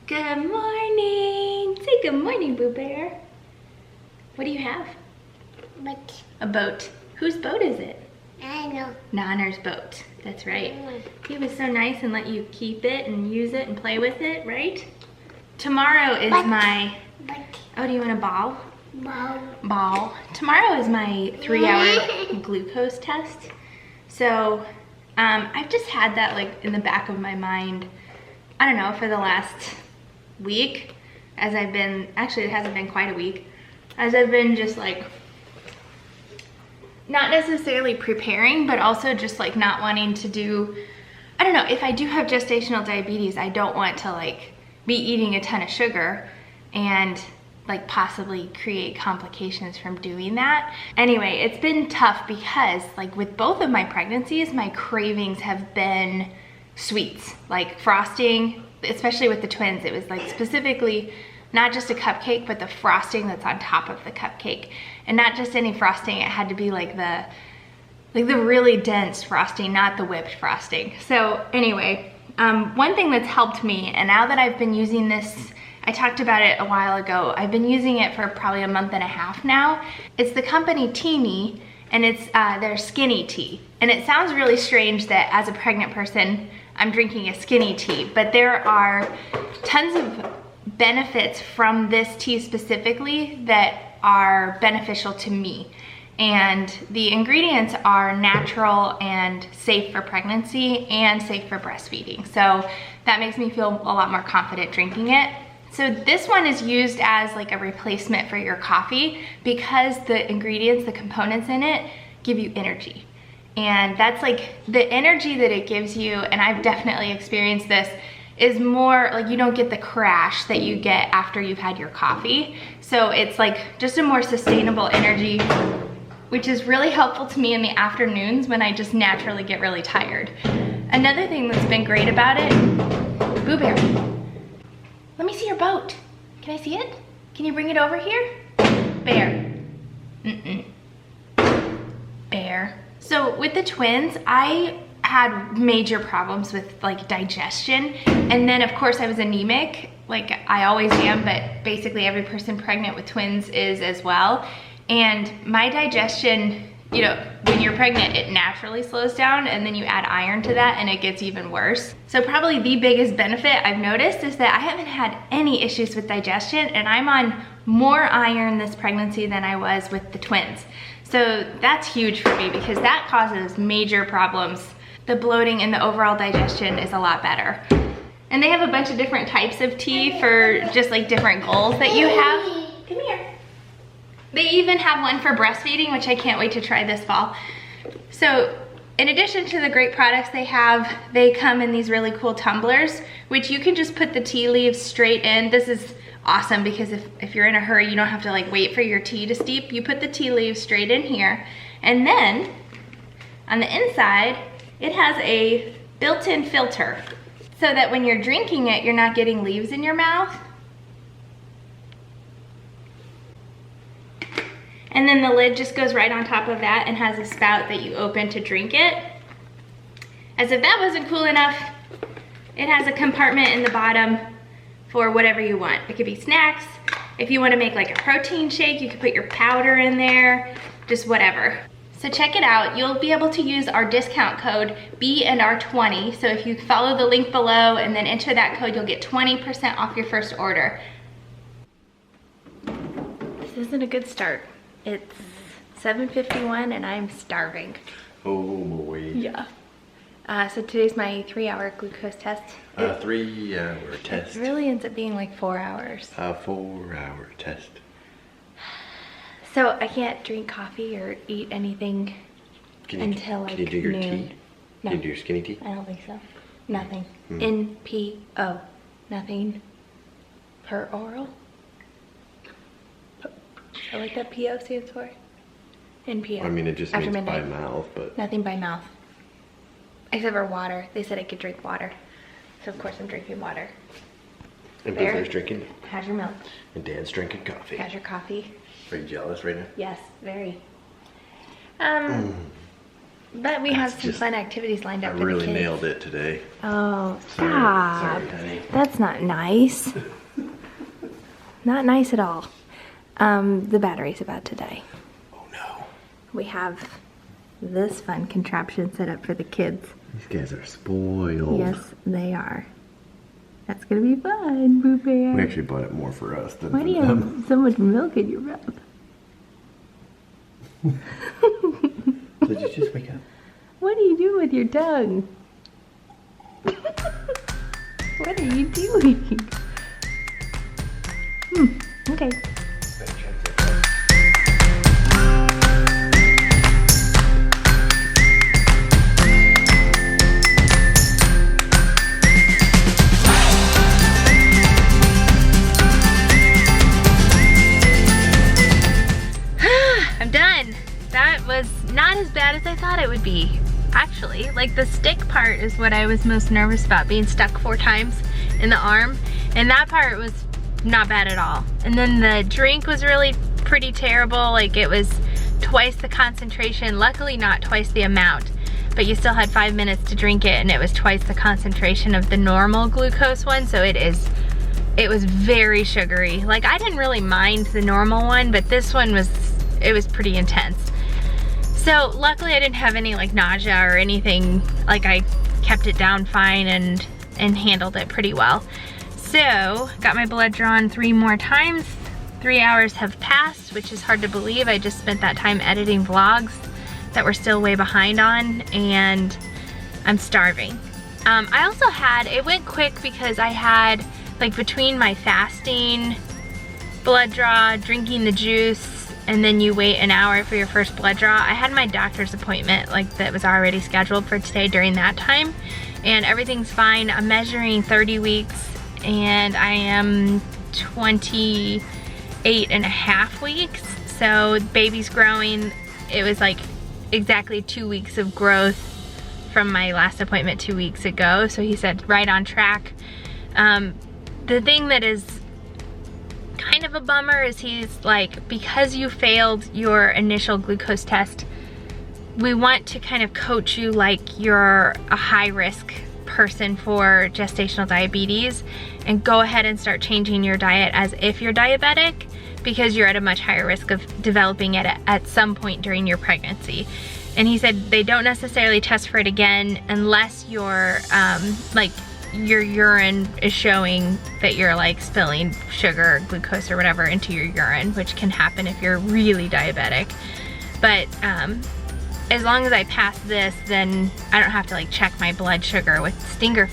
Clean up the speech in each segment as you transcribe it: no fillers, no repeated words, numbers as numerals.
Good morning. Say good morning, Boo Bear. What do you have? But A boat. Whose boat is it? I know. Nanner's boat. That's right. He was so nice and let you keep it and use it and play with it, right? Tomorrow is my... But Oh, do you want a ball? ball. Tomorrow is my 3-hour glucose test. So I've just had that like in the back of my mind, I don't know, for the last week, as I've been, actually it hasn't been quite a week, as I've been just like, not necessarily preparing, but also just like not wanting to do, I don't know, if I do have gestational diabetes, I don't want to like be eating a ton of sugar and like possibly create complications from doing that. Anyway, it's been tough because like with both of my pregnancies, my cravings have been sweets, like frosting, especially with the twins. It was like specifically not just a cupcake, but the frosting that's on top of the cupcake. And not just any frosting, it had to be like the really dense frosting, not the whipped frosting. So anyway, one thing that's helped me, and now that I've been using this, I talked about it a while ago, I've been using it for probably a month and a half now. It's the company Teeny, and it's their skinny tea. And it sounds really strange that as a pregnant person, I'm drinking a skinny tea, but there are tons of benefits from this tea specifically that are beneficial to me. And the ingredients are natural and safe for pregnancy and safe for breastfeeding. So that makes me feel a lot more confident drinking it. So this one is used as like a replacement for your coffee because the ingredients, the components in it, give you energy. And that's like the energy that it gives you, and I've definitely experienced this, is more like you don't get the crash that you get after you've had your coffee. So it's like just a more sustainable energy, which is really helpful to me in the afternoons when I just naturally get really tired. Another thing that's been great about it, Boo Bear, let me see your boat. Can I see it? Can you bring it over here? Bear. Bear. So with the twins, I had major problems with like digestion. And then of course I was anemic, like I always am, but basically every person pregnant with twins is as well. And my digestion, you know, when you're pregnant, it naturally slows down, and then you add iron to that and it gets even worse. So probably the biggest benefit I've noticed is that I haven't had any issues with digestion, and I'm on more iron this pregnancy than I was with the twins. So that's huge for me because that causes major problems. The bloating and the overall digestion is a lot better. And they have a bunch of different types of tea for just like different goals that you have. Come here. They even have one for breastfeeding, which I can't wait to try this fall. So in addition to the great products they have, they come in these really cool tumblers, which you can just put the tea leaves straight in. This is awesome because if you're in a hurry, you don't have to like wait for your tea to steep. You put the tea leaves straight in here. And then on the inside, it has a built-in filter so that when you're drinking it, you're not getting leaves in your mouth. And then the lid just goes right on top of that and has a spout that you open to drink it. As if that wasn't cool enough, it has a compartment in the bottom for whatever you want. It could be snacks. If you want to make like a protein shake, you could put your powder in there, just whatever. So check it out. You'll be able to use our discount code BNR20. So if you follow the link below and then enter that code, you'll get 20% off your first order. This isn't a good start. It's 7:51 and I'm starving. Oh boy. Yeah. So today's my 3-hour glucose test. 3-hour test. It really ends up being like 4 hours. 4-hour test. So I can't drink coffee or eat anything until like Can you do your noon. tea? No. Can you do your skinny tea? I don't think so. Nothing. NPO. Nothing per oral. I like that PO stands for. NPO. I mean, it just After means by midnight. mouth, but... Nothing by mouth. Except for water. They said I could drink water. So of course I'm drinking water. And There. Boober's drinking. How's your milk? And Dad's drinking coffee. How's your coffee? Are you jealous right now? Yes, very. But we have some fun activities lined up for the kids. I really nailed it today. Oh, stop. Sorry, honey. That's not nice. Not nice at all. The battery's about to die. Oh no. We have this fun contraption set up for the kids. These guys are spoiled. Yes, they are. That's gonna be fun, Boo Bear. We actually bought it more for us than Why for do you them. have so much milk in your mouth? Did you just wake up? What do you do with your tongue? What are you doing? Okay. I'm done. That was not as bad as I thought it would be. Actually, like the stick part is what I was most nervous about, being stuck 4 times in the arm, and that part was not bad at all. And then the drink was really pretty terrible. Like it was twice the concentration, luckily not twice the amount, but you still had 5 minutes to drink it, and it was twice the concentration of the normal glucose one, so it was very sugary. Like I didn't really mind the normal one, but this one was pretty intense. So luckily I didn't have any like nausea or anything. Like I kept it down fine and handled it pretty well. So got my blood drawn 3 more times. 3 hours have passed, which is hard to believe. I just spent that time editing vlogs that we're still way behind on, and I'm starving. I also had, it went quick because I had, like between my fasting, blood draw, drinking the juice, and then you wait an hour for your first blood draw. I had my doctor's appointment like that was already scheduled for today during that time, and everything's fine. I'm measuring 30 weeks and I am 28.5 weeks. So baby's growing. It was like exactly 2 weeks of growth from my last appointment 2 weeks ago. So he said right on track. The thing that is kind of a bummer is he's like, because you failed your initial glucose test, we want to kind of coach you like you're a high risk person for gestational diabetes, and go ahead and start changing your diet as if you're diabetic, because you're at a much higher risk of developing it at some point during your pregnancy. And he said they don't necessarily test for it again unless you're like your urine is showing that you're like spilling sugar or glucose or whatever into your urine, which can happen if you're really diabetic. But as long as I pass this, then I don't have to like check my blood sugar with finger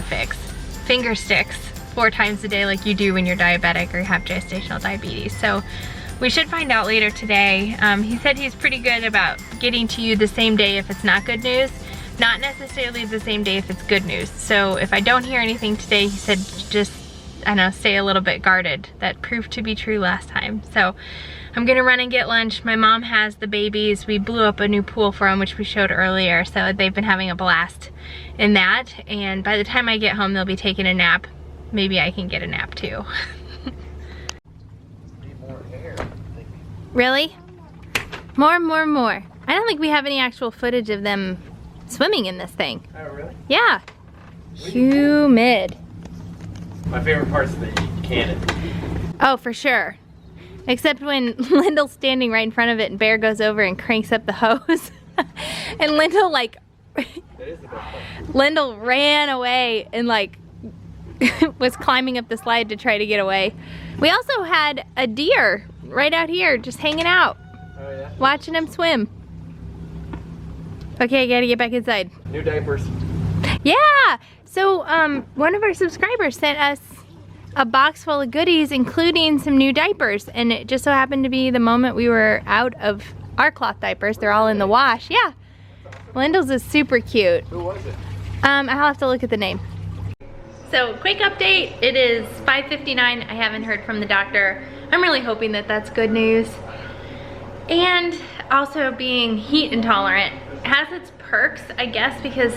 sticks 4 times a day like you do when you're diabetic or you have gestational diabetes. So we should find out later today. He said he's pretty good about getting to you the same day if it's not good news, not necessarily the same day if it's good news. So if I don't hear anything today, he said just, I don't know, stay a little bit guarded. That proved to be true last time. So I'm gonna run and get lunch. My mom has the babies. We blew up a new pool for them, which we showed earlier. So they've been having a blast in that. And by the time I get home, they'll be taking a nap. Maybe I can get a nap too. Really? More. I don't think we have any actual footage of them swimming in this thing. Oh, really? Yeah. Humid. My favorite part's the cannon. Oh, for sure. Except when Lyndall's standing right in front of it and Bear goes over and cranks up the hose. And Lyndall like, That is the best part. Lyndall ran away and like was climbing up the slide to try to get away. We also had a deer right out here just hanging out, Oh, yeah? watching him swim. Okay, I gotta get back inside. New diapers. Yeah! So, one of our subscribers sent us a box full of goodies, including some new diapers, and it just so happened to be the moment we were out of our cloth diapers. They're all in the wash. Yeah. Lyndall's is super cute. Who was it? I'll have to look at the name. So, quick update. It is 5:59. I haven't heard from the doctor. I'm really hoping that that's good news. And also being heat intolerant has its perks, I guess, because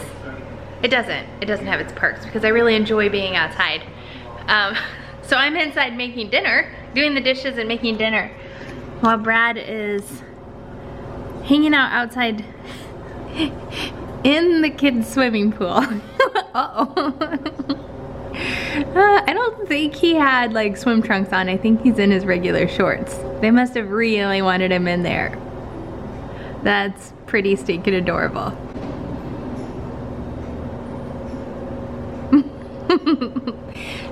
it doesn't have its perks, because I really enjoy being outside. So I'm inside making dinner, doing the dishes and making dinner, while Brad is hanging out outside in the kids' swimming pool. Uh-oh. I don't think he had like swim trunks on. I think he's in his regular shorts. They must have really wanted him in there. That's pretty stinking adorable.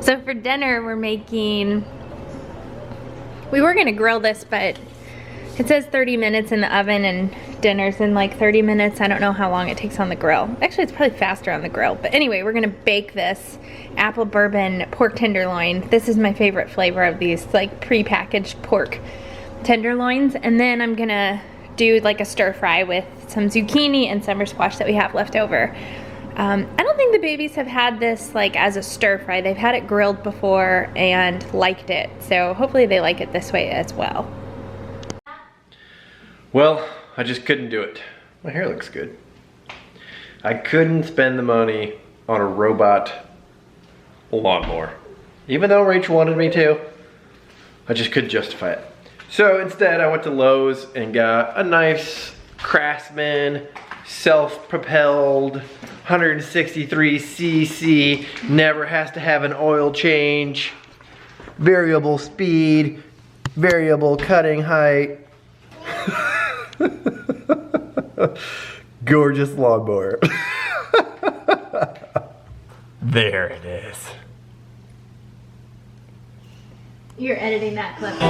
So for dinner we're making, we were gonna grill this, but it says 30 minutes in the oven and dinner's in like 30 minutes. I don't know how long it takes on the grill. Actually, it's probably faster on the grill. But anyway, we're gonna bake this apple bourbon pork tenderloin. This is my favorite flavor of these like pre-packaged pork tenderloins. And then I'm gonna do like a stir fry with some zucchini and summer squash that we have left over. I don't think the babies have had this like as a stir fry. They've had it grilled before and liked it. So hopefully they like it this way as well. Well, I just couldn't do it. My hair looks good. I couldn't spend the money on a robot lawnmower. Even though Rach wanted me to, I just couldn't justify it. So instead I went to Lowe's and got a nice Craftsman self-propelled 163cc, never has to have an oil change, variable speed, variable cutting height. Gorgeous lawnmower. There it is. You're editing that clip.